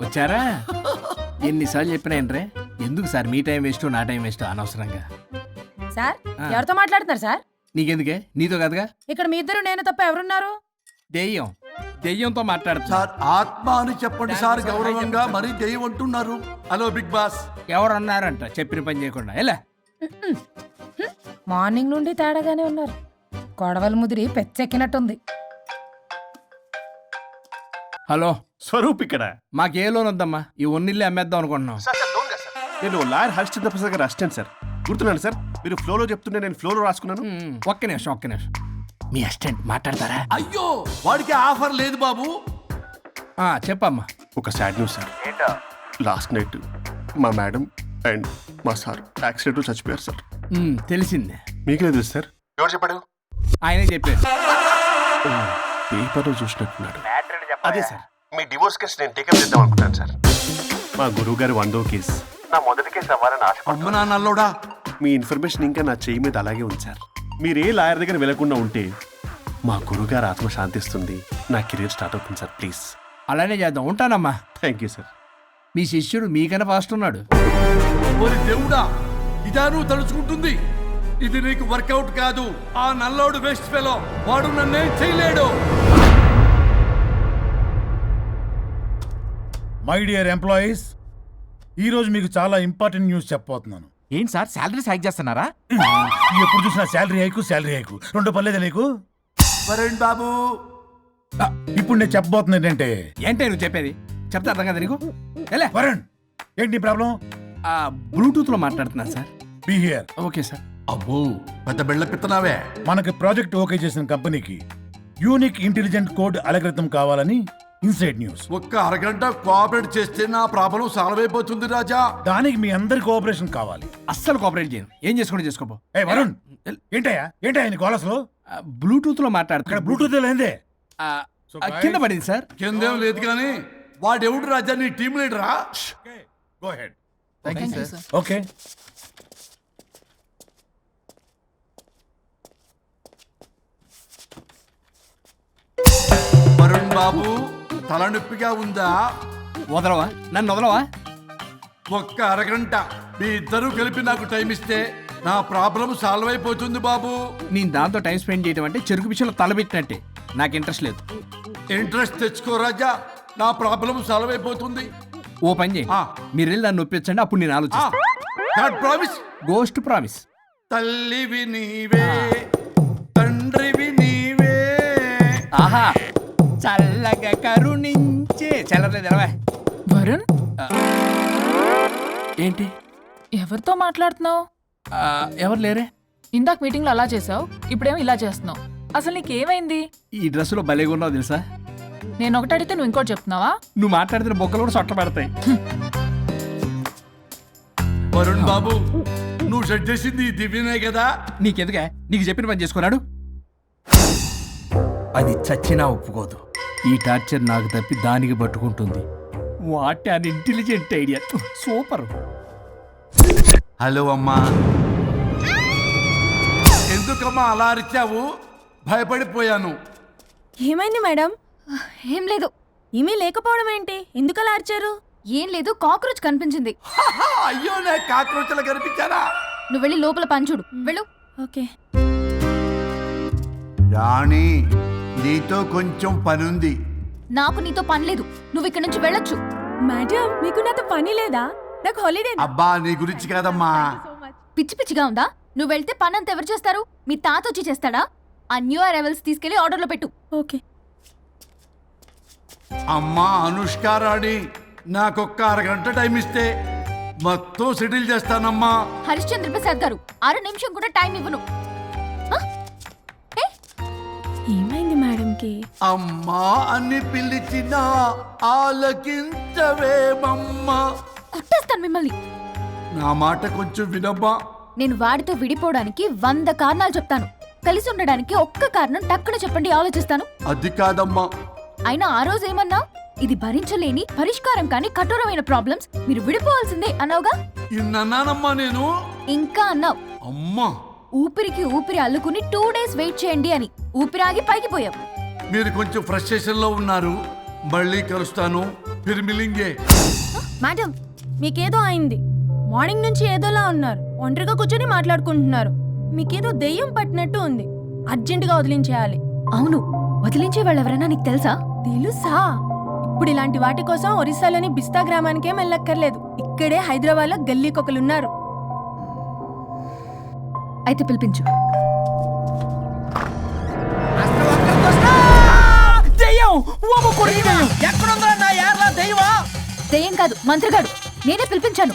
వచ్చారా? ఎన్నిసార్లు చెప్పినా ఏంట్రే, ఎందుకు సార్ మీ టైం వేస్ట్ నా టైం వేస్ట్ అనవసరంగా? సార్ ఎవరితో మాట్లాడుతున్నారు సార్? నీకెందుకే, నీతో కదగా. ఇక్కడ మీ ఇద్దరు నేను తప్ప ఎవరున్నారు? దెయ్యంతో మాట్లాడుతున్నా. సార్ ఆత్మ అని చెప్పండి సార్, గౌరవంగా మరీ దెయ్యం అంటున్నారు. Hello Bigg Boss. ఎవరు అన్నారంట చెప్పిన పని చేయకుండా? ఎలా మార్నింగ్ నుండి తేడాగానే ఉన్నారు. కొడవల ముదిరి పెచ్చెక్కినట్టుంది. హలో, స్వరూప్ ఇక్కడ. మాకే లోన్ వద్దమ్మా, ఈ ఒన్నిల్లు అమ్మేద్దాం అనుకుంటున్నాం. నేను లాయర్ హరిశ్చంద్ర ప్రసాద్ గారు అసిస్టెంట్ సార్. గుర్తున్నాను సార్, మీరు ఫ్లోలో చెప్తుంటే నేను ఫ్లోలో రాసుకున్నాను. ఒక్క నిమిషం. మీ అసిస్టెంట్ మాట్లాడతారా? అయ్యో వాడికి ఆఫర్ లేదు బాబు. చెప్పమ్మా. ఒక sad news sir. Last night మా మేడం అండ్ మా సార్ యాక్సిడెంట్ చచ్చిపోయారు సార్. తెలిసిందే. మీకే తెలుసు సార్. ఎవరు చెప్పాడు? ఆయనే చెప్పారు. పేపర్లో చూసినట్టున్నాడు. అదే సార్, మీ డివోర్స్ కేసు నేను టేకప్ చేద్దాం అనుకుంటాను సార్. మా గురువు గారి 100వ కేసు నా మొదటి కేసు అవ్వాలని ఆశ. అమ్మ నాన్నల్లోడా, మీ ఇన్ఫర్మేషన్ ఇంకా నా చెయ్యి మీద అలాగే ఉంది సార్. మీరు ఏ లాయర్ దగ్గర వెళ్లకుండా ఉంటే మా గురువుగారు ఆత్మ శాంతిస్తుంది, నా కెరీర్ స్టార్ట్ అవుతుంది సార్. ప్లీజ్ అలానే చేద్దాం. ఉంటానమ్మా. Thank you sir. మీ శిష్యుడు మీకన్నా ఫాస్ట్ ఉన్నాడు. ఓరి దేవుడా, ఇదా నువ్వు తలుచుకుంటుంది? ఇది నీకు వర్కౌట్ కాదు. ఆ నల్లోడు వేస్ట్ ఫెలో, వాడు నన్నేం చేయలేడు. మై డియర్ ఎంప్లాయీస్, ఈరోజు మీకు చాలా ఇంపార్టెంట్ న్యూస్ చెప్పబోతున్నాను. ఏంటి సార్, శాలరీస్ హైక్ చేస్తున్నారా? ఎప్పుడు చూసినా శాలరీ హైకు రెండు పర్లేదా నీకు? వరుణ్ బాబు, ఇప్పుడు నేను చెప్పబోతున్నా ఏంటంటే, ఏంటే నువ్వు చెప్పేది? చెప్తా అర్థం కదా నీకు? ఎలా వరుణ్, ఏంటి ప్రాబ్లం? బ్లూటూత్ లో మాట్లాడుతున్నాను sir. Be here. Okay sir. అబ్బో పెద్ద బిళ్ళ పిత్తనావే. మనకి ప్రాజెక్ట్ ఓకే చేసిన కంపెనీకి యూనిక్ ఇంటెలిజెంట్ కోడ్ అలకృతం కావాలని ఇన్సైడ్ న్యూస్. ఒక్క అరగంట కోఆపరేట్ చేస్తే నా ప్రాబ్లం సాల్వ్ అయిపోతుంది రాజా. దానికి మీ అందరి కోఆపరేషన్ కావాలి. అస్సలు కోఆపరేట్ చేయను. ఏం చేసుకోండి చేసుకోపో. ఏ వరుణ్, ఏంటయ్యా నీకు అసలు? బ్లూటూత్ లో ఇక్కడ మాట్లాడుతున్నా. బ్లూటూత్ లేదే. కింద పడింది సార్. కిందేం లేదు కానీ వాడెవడు రాజా, నీ టీం లీడరా? Go ahead. ఓకే. వరుణ్ బాబు, తలనొప్పిగా ఉందా? వదలవా, నన్ను వదలవా? ఒక్క అరగంట మీ ఇద్దరూ కలిపి నాకు టైం ఇస్తే నా ప్రాబ్లం సాల్వ్ అయిపోతుంది బాబు. నేను దాంతో టైం స్పెండ్ చేయడం అంటే చెరుకు విషయంలో తలబెట్టినట్టే. నాకు ఇంట్రెస్ట్ లేదు. ఇంట్రెస్ట్ తెచ్చుకో రాజా, నా ప్రాబ్లం సాల్వ్ అయిపోతుంది. ఓ పని చేయి, మీరు వెళ్ళి నన్ను ఒప్పించండి, అప్పుడు నేను ఆలోచిస్తాను. God promise. Ghost promise. తల్లివి నీవే, తండ్రివి నీవే. ఆహా, చల్లగా కరుణించే. చల్లలేదు ఎలవా. వరుణ్, ఏంటి? ఎవరితో మాట్లాడుతున్నావు? ఎవరు లేరే? ఇందాక మీటింగ్ లో అలా చేసావు, ఇప్పుడేమో ఇలా చేస్తున్నావు. అసలు నీకేమైంది? ఈ డ్రెస్సులో భలేగా ఉన్నావు తెలుసా? నేను ఒకటి అడిగితే నువ్వు ఇంకోటి చెప్తున్నావా? నువ్వు మాట్లాడితే బొక్కలు కూడా సొట్ట పెడతాయి. వరుణ్ బాబు, నువ్వు సెట్ చేసింది ఈ దివ్యనే కదా? నీకెందుకే? నీకు చెప్పిన పని చేసుకున్నాడు. అది చచ్చినా ఒప్పుకోదు. ఈ టార్చర్ నాకు తప్పి దానికి పట్టుకుంటుంది. What an intelligent idea. Super. Hello అమ్మా. ఎందుకమ్మా అలా అరిచావు? భయపడిపోయాను. ఏమైంది మేడం? ఏం లేదు. ఏమీ లేకపోవడం ఏంటి? ఎందుకలా అరిచారు? ఏం లేదు, కాక్రోచ్ కనిపించింది. అయ్యో, నేను కాక్రోచ్లు కనిపించానా? నువ్వు వెళ్ళి లోపల పని చూడు. వెళ్ళు. ఓకే. రాణి, నీతో కొంచెం పనుంది. నాకు నీతో పని లేదు, నువ్వు ఇక్కడ నుంచి వెళ్ళొచ్చు. మేడం, మీకు నాతో పని లేదా? నాకు హాలిడే. అబ్బా, నీ గురించి కాదమ్మా. పిచ్చి పిచ్చిగా ఉందా? నువ్వు వెళ్తే పని అంతా ఎవరు చేస్తారు? మీ తాత వచ్చి చేస్తాడా? ఆ న్యూ అరైవల్స్ తీసుకెళ్లి ఆర్డర్లో పెట్టు. ఓకే. అమ్మా అనుష్క రాణి, నాకొక్క అరగంట టైం ఇస్తే మొత్తం సెటిల్ చేస్తానమ్మా. హరిశ్చంద్ర ప్రసాద్ గారు, 6 నిమిషం కూడా టైం ఇవ్వను. ఏమైంది మేడంకి? అమ్మా అని పిలిచినా ఆలకించవేమమ్మా. కొట్టేస్తాను మిమ్మల్ని. నా మాట కొంచెం వినమ్మా. నేను వాడితో విడిపోవడానికి 100 కారణాలు చెప్తాను. కలిసి ఉండడానికి ఒక్క కారణం టక్కున చెప్పండి, ఆలోచిస్తాను. అది కాదమ్మా. అయినా ఆ రోజు ఏమన్నా? ఇది భరించలేని పరిష్కారం కాని కఠోరమైన ప్రాబ్లమ్స్, మీరు విడిపోవాల్సిందే అన్నావుగా. ఇన్నానమ్మా నేను. ఇంకా అన్నావు. అమ్మా, ఊపిరికి ఊపిరి అల్లుకుని 2 days వెయిట్ చేయండి అని. ఊపిరాగి పైకి పోయావు. మీరు కొంచెం ఫ్రస్ట్రేషన్ లో ఉన్నారు. మళ్ళీ కలుస్తాను. ఫిర్ మిలింగే. మేడం మీకేదో అయింది. మార్నింగ్ నుంచి ఏదోలా ఉన్నారు. ఒంటరిగా కూర్చొని మాట్లాడుకుంటున్నారు. మీకేదో దెయ్యం పట్టినట్టు ఉంది. అర్జెంటుగా వదిలించేయాలి. అవును, వదిలించే వాళ్ళు ఎవరైనా నీకు తెలుసా? తెలుసా? ఇప్పుడు ఇలాంటి వాటి కోసం ఒరిస్సాలోని బిస్తా గ్రామానికేం వెళ్ళక్కర్లేదు. ఇక్కడే హైదరాబాద్లో గల్లీకొకలున్నారు. అయితే పిలిపించు. దెయ్యం కాదు, మంత్రగాడు. నేనే పిలిపించాను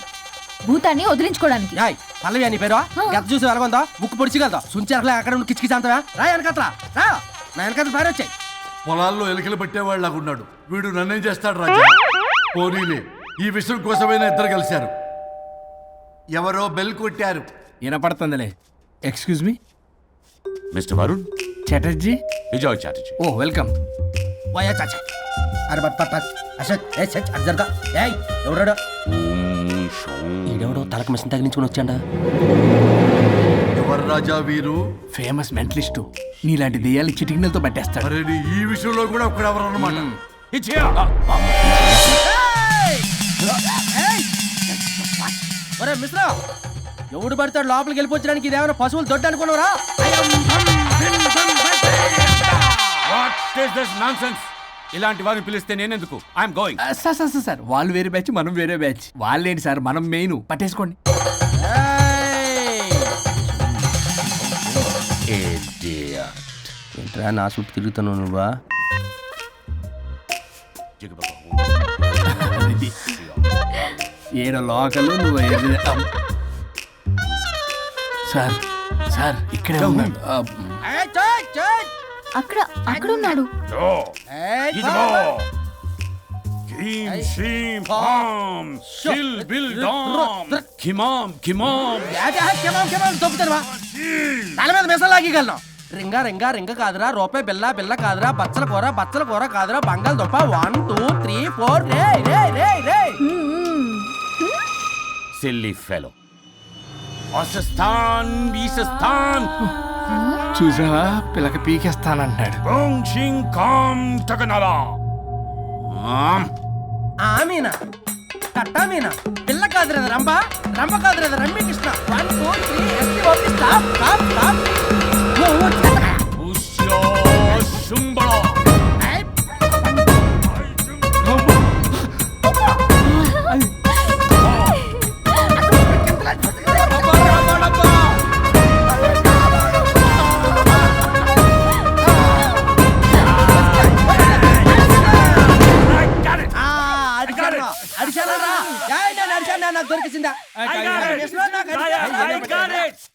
భూతాన్ని వదిలించుకోవడానికి. పల్లవి అని పేరు గత చూసి వెలగొందా ముక్కు పొడిచిగలదా సుంచరలే అక్కడ ఉండి కిచకిచ అంతవా రా వెనకట్రా రా నా వెనకట్ల పారి వచ్చాయి. పొలాల్లో ఎలికలు పట్టేవాళ్ళలాగున్నాడు వీడు. నన్నేం చేస్తాడు రాజా? పోనీలే, ఈ విషయం కోసమైనా ఇద్దరు కలిశారు. ఎవరో బెల్ కొట్టారు. వినపడుతుందిలే. Excuse me, mister Varun, Chatterjee. Vijay Chatterjee. ఓ వెల్కమ్. వాయా చాచా అరే బట్ పట్ అశోక్ ఏ సెట్ అర్జర్గా ఏయ్ ఎవరాడు? ఈడెవడో తలకు మిషన్ తగిలించుకుని వచ్చాడా? ఎవరు రాజా వీరు? Famous mentalist. నీలాంటి దెయ్యాలు చిటికినలతో పట్టేస్తాడు. అరే నీ ఈ విషయంలో కూడా ఒకడెవరు అన్నమాట. ఒరే మిశ్రా ఎవడు పడతాడు లోపలికి వెళ్ళిపోవడానికి? ఇదేమైనా పశువులు దొడ్డు అనుకున్నారా? ఇలాంటి వారిని పిలిస్తే నేనెందుకు? I'm going. సార్ వాళ్ళు వేరే బ్యాచ్, మనం వేరే బ్యాచ్. వాళ్ళేంటి సార్, మనం మెయిన్. పట్టేసుకోండి. ఏంట్రా నా చుట్టూ తిరుగుతాను నువ్వా? ఏడ లోకలు నువ్వు సార్ సార్ ఇక్కడే ఉన్నాడు. అక్కడ అక్కడున్నాడు. తల మీద మెసలు లాగగలను. రింగా రింగా రింగ కాదురా, రూపాయి బిల్ల బిల్ల కాదురా, బచ్చల కూర కాదురా, బంగాళదుంప 1 2 3 4 రే రే రే రే. Silly fellow. అసస్థాన్ బీసస్థాన్ చూసావా, పిల్లకి పీకేస్తానంటాడు. Bong com టకనలా. ఆమీనా కట్టామీనా పిల్ల కాదురా రంభ, రంభ కాదురా రమ్మి కృష్ణ. 1 2 3 ఎస్టీ ఓపి స్టాప్ స్టాప్ స్టాప్. ఉష్యో శుంబళ.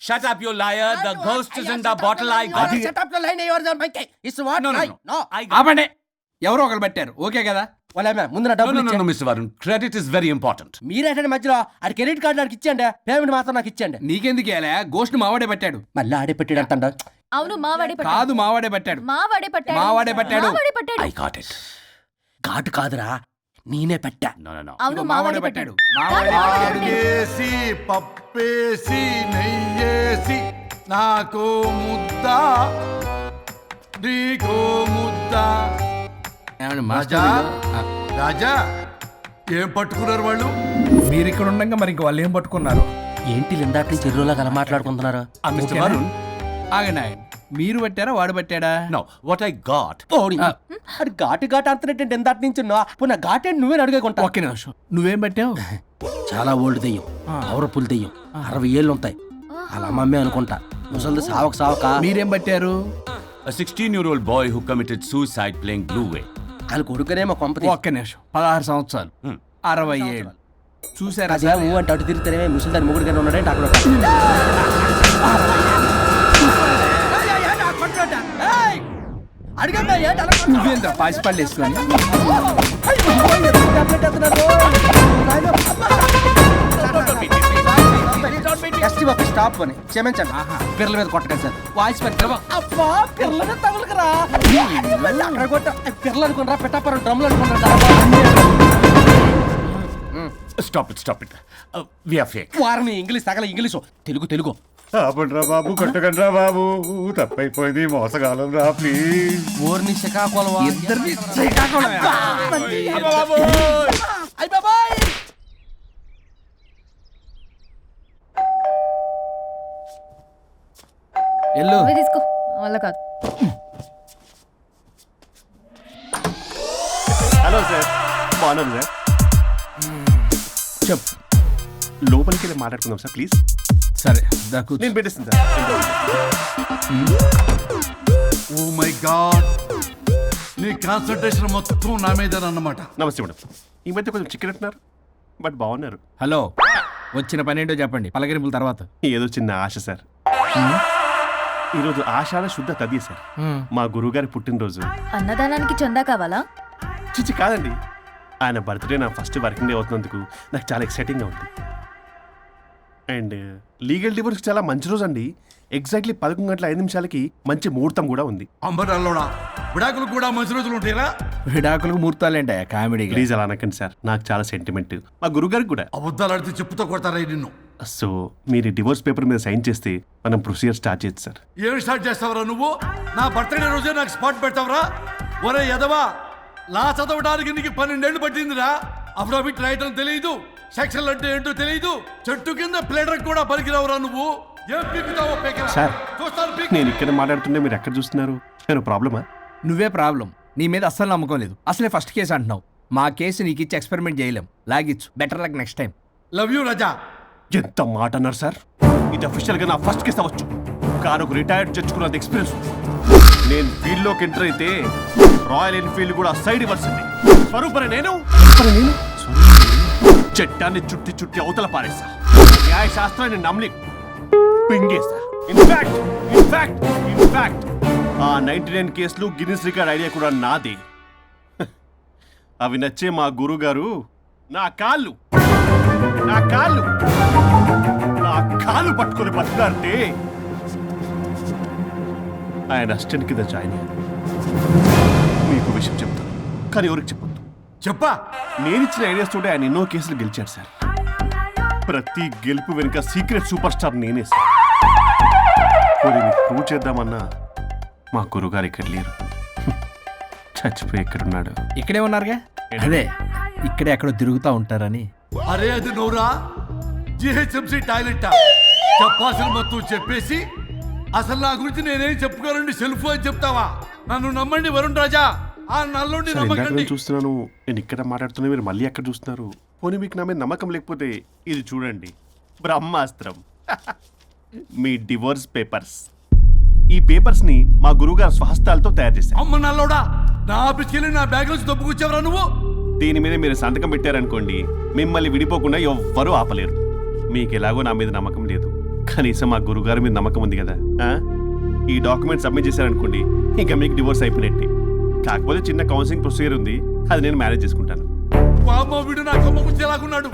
Shut up, you liar. The ghost is in the bottle. I got it. ఆపండి. ఎవరో ఒకరు పెట్టారు. ఓకే కదా? ముందు నా డబ్బులు No, ఇచ్చేయండి. Mr. Varun. Credit is very important. మీరేటండి మధ్యలో ఆడి క్రెడిట్ కార్డు నాకు ఇచ్చేయండి, పేమెంట్ మాత్రం నాకు ఇచ్చేయండి. నీకెందుకు ఇలా? గోష్ట్ మావాడే పట్టాడు. మళ్ళీ ఆడే పెట్టాడు అంటండ. అవును, మావాడే పట్టాడు. కాదు, మావాడే పట్టాడు. మావాడే పట్టాడు. మావాడే పట్టాడు. మావాడే పట్టాడు. I got it. ఘాటు కాదురా, నేనే పెట్టా. No. అవును, మావాడే పట్టాడు. ఆకేసి పప్పేసి నెయ్యేసి నాకు ముద్ద నీకు ముద్ద. ఏమండి రాజా మాస్టర్? రాజా ఏం పట్టుకున్నారు వాళ్ళు? మీరు ఇక్కడ ఉండగా మరి ఇంక వాళ్ళు ఏం పట్టుకున్నారు? ఏంటి ఇందాక నుంచి చెరువులా కల మాట్లాడుకుంటున్నారు? Mr. Varun. ఆగండి. మీరు పట్టారా వాడు పట్టాడా? No, what I got. అది ఘాటు ఘాటు అంతనేటంటే ఎంత నుంచి పునః ఘాటే నువ్వే అడిగేకుంటా. ఒక్క నిమిషం. నువ్వేం పట్టావు? చాలా ఓల్డ్ దెయ్యం, పవర్ఫుల్ దెయ్యం, 60 ఏళ్ళు ఉంటాయి. అలా అమ్మమ్మే అనుకుంటా. ముసలిది సావక మీరేం పట్టారు? A 16-year-old boy who committed suicide playing Blue Way. వాళ్ళు కొడుకునేమో కొంపతి. ఒక్క నిమిషం. 16 సంవత్సరాలు, 60 ఏళ్ళు. చూసారా? అదే ఊ అంటే అటు తిరుగుతానే ముసలి దాని ముగ్గురు ఉన్నాడంటే అక్కడ. నువ్వేంద్ర పాసిపళ్ళు వేసుకొని స్టాప్ అని క్షమించండి. పిల్లల మీద కొట్టగా సార్ వాయిస్ అబ్బా పిల్లల మీద తగులుకురా అక్కడ కొట్ట పిల్లలు అనుకున్నారా పెట్టాపరం డ్రమ్లు అనుకున్నారా? Stop it. We are fake. వారిని ఇంగ్లీష్ తగల ఇంగ్లీషు తెలుగు ఆపండ్రా బాబు, కొట్టకండ్రా బాబు, తప్పైపోయింది, మోసగాలం రా ప్లీజ్. ఊరిని శ్రీకాకుళం ఇద్దరిని ఎల్లు నువ్వే తీసుకో వల్ల కాదు. హలో సార్, బాగున్నాను సార్. చెప్పు. లోపలికి వెళ్ళి మాట్లాడుకుందాం సార్ ప్లీజ్. సరే దాకు నేను పెట్టేస్తాను సార్. ఓ మై గాడ్, నీ కాన్సన్ట్రేషన్ మొత్తం నా మీదనన్నమాట. నమస్తే మేడం. ఈ మధ్య కొంచెం చికెన్ అంటున్నారు, బట్ బాగున్నారు. హలో, వచ్చిన పని ఏంటో చెప్పండి, పలకరింపుల తర్వాత. ఏదో చిన్న ఆశ సార్. ఈరోజు ఆషాఢ శుద్ధ తది సార్, మా గురువుగారి పుట్టినరోజు. అన్నదానానికి చందా కావాలా? చిచ్చి కాదండి, ఆయన బర్త్డే నా ఫస్ట్ వర్కింగ్ డే అవుతున్నందుకు నాకు చాలా ఎక్సైటింగ్గా ఉంది. అండ్ లీగల్ డివోర్స్కి చాలా మంచి రోజు అండి. ఎగ్జాక్ట్లీ 11:05 మంచి ముహూర్తం కూడా ఉంది. అంబరాల్లోడా విడాకులు కూడా మంచి రోజులు ఉంటాయిరా? విడాకులకు ముహూర్తాలేంట కామెడీ. ప్లీజ్ అలా అనకండి సార్, నాకు చాలా సెంటిమెంట్, మా గురుగారికి కూడా. అబద్ధాలు ఆడితే చెప్పుతో కొడతారా నిన్ను? సో మీరు డివోర్స్ పేపర్ మీద సైన్ చేస్తే మనం ప్రొసీజర్ స్టార్ట్ చేయొచ్చు సార్. ఏం స్టార్ట్ చేస్తావరా నువ్వు? నా బర్త్డే రోజే నాకు స్పాట్ పెడతావరా? ఒరే ఎదవా, లా చదవడానికి నీకు 12 ఏళ్ళు పట్టిందిరా. అఫిడవిట్ రాయటం తెలియదు, సెక్షన్లు అంటే ఏంటో తెలియదు, చెట్టు కింద ప్లేడర్ కూడా పలికిరావురా నువ్వు. ఏం పీకుతావో పీకరా. సార్, చూస్తాను పీకు. నేను ఇక్కడ మాట్లాడుతుంటే మీరు ఎక్కడ చూస్తున్నారు? నేను ప్రాబ్లమా? నువ్వే ప్రాబ్లం. నీ మీద అస్సలు నమ్మకం లేదు. అసలే ఫస్ట్ కేసు అంటున్నావు. మా కేసు నీకు ఇచ్చి ఎక్స్పెరిమెంట్ చేయలేం. లాగిచ్చు. Better luck next time. Love you Raja. ఎంత మాట అన్నారు సార్? ఇది అఫీషియల్గా నా ఫస్ట్ కేసు అవ్వచ్చు, కానీ ఒక రిటైర్డ్ జడ్జ్కున్నది ఎక్స్పీరియన్స్. నేను ఫీల్డ్లోకి ఎంటర్ అయితే రాయల్ ఎన్ఫీల్డ్ కూడా సైడ్ ఇవ్వాల్సింది. స్వరూపరే నేను చట్టాన్ని చుట్టి చుట్టి అవతల పారేసా. న్యాయ శాస్త్రాన్ని నమ్మి పింగేసా. ఇన్ఫాక్ట్ ఆ 99 కేసులు గిన్నిస్ రికార్డ్ ఐడియా కూడా నాదే. అవి నచ్చే మా గురుగారు నా కాళ్ళు పట్టుకొని బతులాడితే ఆయన అసిస్టెంట్ కింద జాయిన్ అయ్యాను. మీకు విషయం చెప్తాను, కానీ ఎవరికి చెప్పొద్దు. చెప్పా. నేను ఇచ్చిన ఐడియాస్ తోటి ఆయన ఎన్నో కేసులు గెలిచాడు సార్. ప్రతి గెలుపు వెనుక సీక్రెట్ సూపర్ స్టార్ నేనే సార్. మరి మీకు ప్రూవ్ చేద్దామన్నా మా గురుగారు ఇక్కడ లేరు, చచ్చిపోయి ఎక్కడున్నాడు. ఇక్కడే ఉన్నారుగా. అదే ఇక్కడే ఎక్కడో తిరుగుతూ ఉంటారని. అరే అది నోరా, జిహెచ్ఎంసీ టాయిలెట్ చెప్పాల్సిన మొత్తం చెప్పేసి అసలు నా గురించి నేనేం చెప్పుకోనండి సెల్ఫ్ అని చెప్తావా? నన్ను నమ్మండి వరుణ్ రాజా, ఆ నల్లుండి సార్, ఇందాక నమ్మకండి. నేను చూస్తున్నాను, నేను ఇక్కడ మాట్లాడుతున్నా, మీరు మళ్ళీ ఎక్కడ చూస్తున్నారు? పోనీ మీకు నా మీద నమ్మకం లేకపోతే ఇది చూడండి, బ్రహ్మాస్త్రం. మీ డివోర్స్ పేపర్స్. ఈ పేపర్స్ ని మా గురువుగారు స్వహస్తాలతో తయారు చేశారు. అమ్మ నల్లోడా, నా ఆఫీస్కి వెళ్ళి నా బ్యాగ్ నుంచి దొప్పుకొచ్చావరా నువ్వు? దీని మీద మీరు సంతకం పెట్టారనుకోండి, మిమ్మల్ని విడిపోకుండా ఎవ్వరూ ఆపలేరు. మీకు ఎలాగో నా మీద నమ్మకం లేదు, కనీసం మా గురుగారి మీద నమ్మకం ఉంది కదా. ఈ డాక్యుమెంట్ సబ్మిట్ చేశారనుకోండి, ఇంకా మీకు డివోర్స్ అయిపోయినట్టే. కాకపోతే చిన్న కౌన్సిలింగ్ ప్రొసీజర్ ఉంది, అది నేను మేనేజ్ చేసుకుంటాను. బామ్మ వీడు నా కొమ్మ గుర్చేలాగున్నాడు.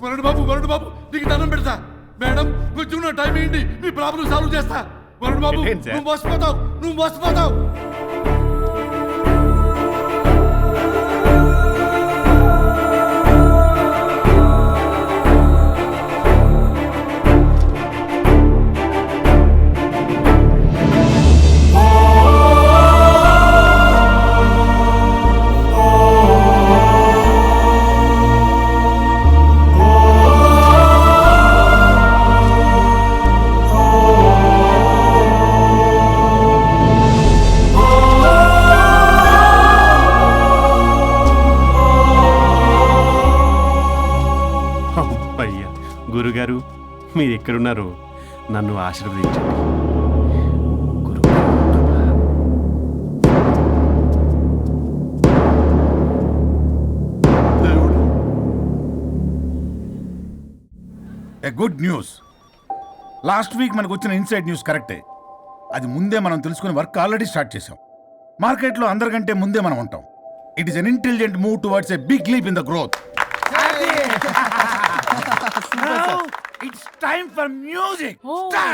వరుణ్ బాబు నీకు దండం పెడతా. మేడం కొంచెం నా టైం ఏంటి, మీ ప్రాబ్లం సాల్వ్ చేస్తా. వరుణ్ బాబు ఏంటి సార్? నువ్వు మోసపోతావు. అయ్యా గురుగారు, మీరు ఎక్కడున్నారో నన్ను ఆశీర్వదించండి. A good news. Last week మనకు వచ్చిన ఇన్సైడ్ న్యూస్ కరెక్టే. అది ముందే మనం తెలుసుకుని వర్క్ ఆల్రెడీ స్టార్ట్ చేసాం. మార్కెట్లో అందరికంటే ముందే మనం ఉంటాం. It is an intelligent move towards a big leap in the growth. It's time for music. Start.